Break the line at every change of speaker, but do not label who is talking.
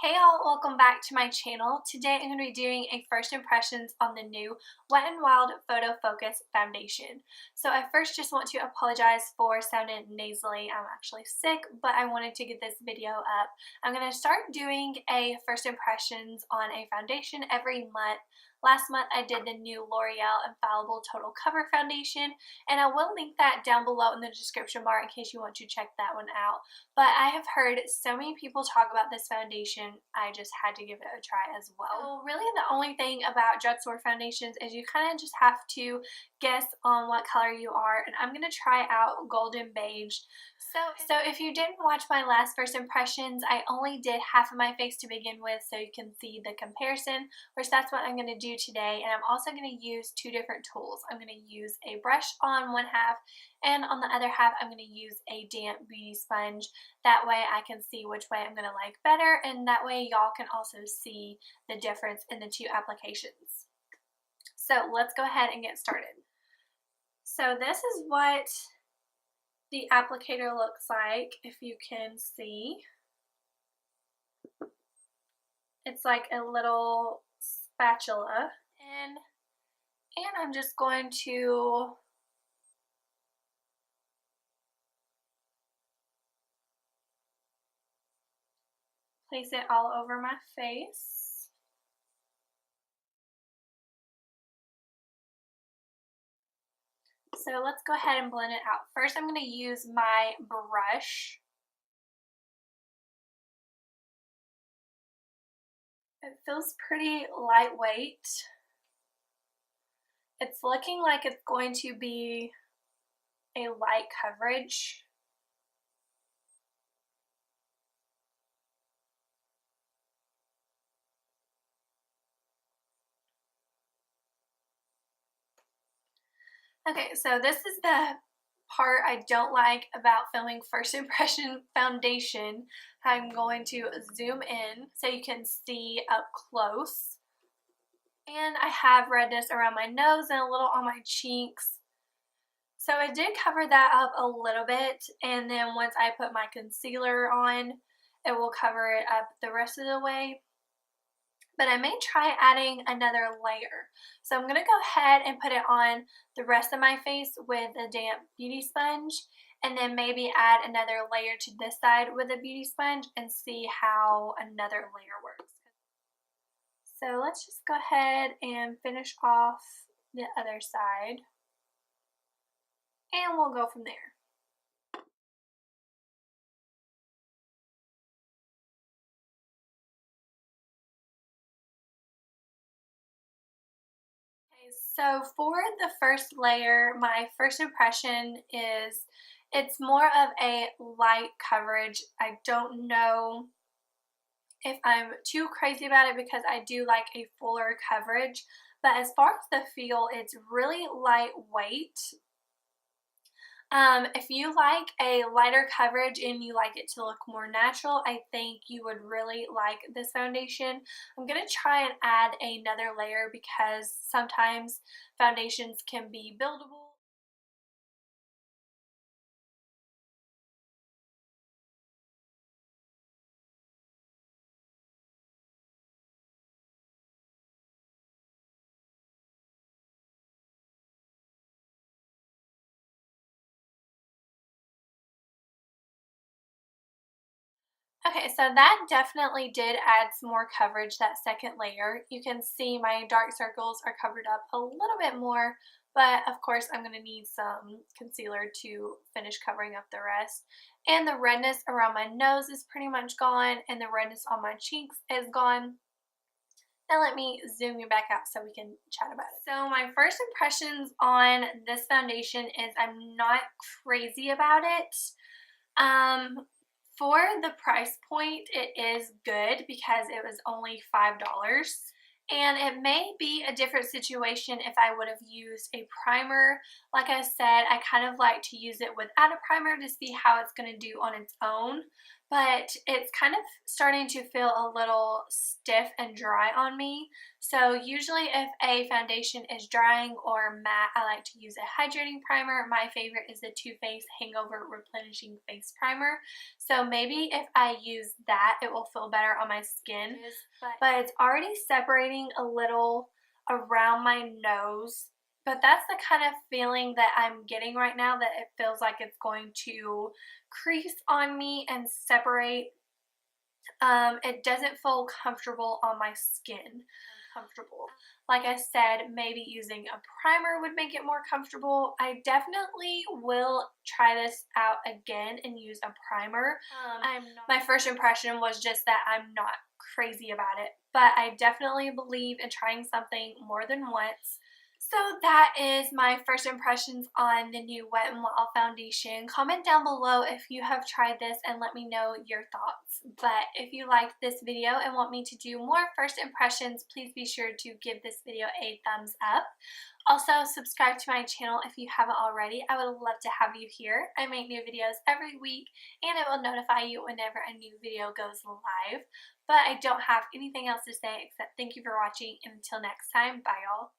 Hey all, welcome back to my channel. Today I'm going to be doing a first impressions on the new Wet n Wild Photofocus foundation. So I first just want to apologize for sounding nasally. I'm actually sick, but I wanted to get this video up. I'm going to start doing a first impressions on a foundation every month. Last month I did the new L'Oreal Infallible Total Cover Foundation, and I will link that down below in the description bar in case you want to check that one out. But I have heard so many people talk about this foundation, I just had to give it a try as well. So really the only thing about drugstore foundations is you kind of just have to guess on what color you are, and I'm going to try out Golden Beige. So if you didn't watch my last first impressions, I only did half of my face to begin with so you can see the comparison, which that's what I'm going to do today. And I'm also going to use two different tools. I'm going to use a brush on one half, and on the other half I'm going to use a damp beauty sponge. That way I can see which way I'm going to like better, and that way y'all can also see the difference in the two applications. So let's go ahead and get started. So this is what the applicator looks like, if you can see. It's like a little spatula, and I'm just going to place it all over my face. So let's go ahead and blend it out. First I'm going to use my brush. It feels pretty lightweight. It's looking like it's going to be a light coverage. Okay, so this is the part I don't like about filming first impression foundation. I'm going to zoom in so you can see up close. And I have redness around my nose and a little on my cheeks. So I did cover that up a little bit, and then once I put my concealer on, it will cover it up the rest of the way. But I may try adding another layer. So I'm going to go ahead and put it on the rest of my face with a damp beauty sponge, and then maybe add another layer to this side with a beauty sponge and see how another layer works. So let's just go ahead and finish off the other side, and we'll go from there. So for the first layer, my first impression is it's more of a light coverage. I don't know if I'm too crazy about it because I do like a fuller coverage, but as far as the feel, it's really lightweight. If you like a lighter coverage and you like it to look more natural, I think you would really like this foundation. I'm going to try and add another layer because sometimes foundations can be buildable. Okay, so that definitely did add some more coverage, that second layer. You can see my dark circles are covered up a little bit more, but of course I'm going to need some concealer to finish covering up the rest. And the redness around my nose is pretty much gone, and the redness on my cheeks is gone. Now let me zoom you back out so we can chat about it. So my first impressions on this foundation is I'm not crazy about it. For the price point, it is good because it was only $5. And it may be a different situation if I would have used a primer Like I said, I kind of like to use it without a primer to see how it's going to do on its own, but it's kind of starting to feel a little stiff and dry on me. So usually if a foundation is drying or matte, I like to use a hydrating primer. My favorite is the Too Faced Hangover Replenishing Face Primer. So maybe if I use that, it will feel better on my skin. But it's already separating a little around my nose. But that's the kind of feeling that I'm getting right now, that it feels like it's going to crease on me and separate. It doesn't feel comfortable on my skin. Comfortable. Like I said, maybe using a primer would make it more comfortable. I definitely will try this out again and use a primer. My first impression was just that I'm not crazy about it, but I definitely believe in trying something more than once. So that is my first impressions on the new Wet n Wild foundation. Comment down below if you have tried this and let me know your thoughts. But if you liked this video and want me to do more first impressions, please be sure to give this video a thumbs up. Also, subscribe to my channel if you haven't already. I would love to have you here. I make new videos every week and it will notify you whenever a new video goes live. But I don't have anything else to say except thank you for watching, and until next time, bye y'all.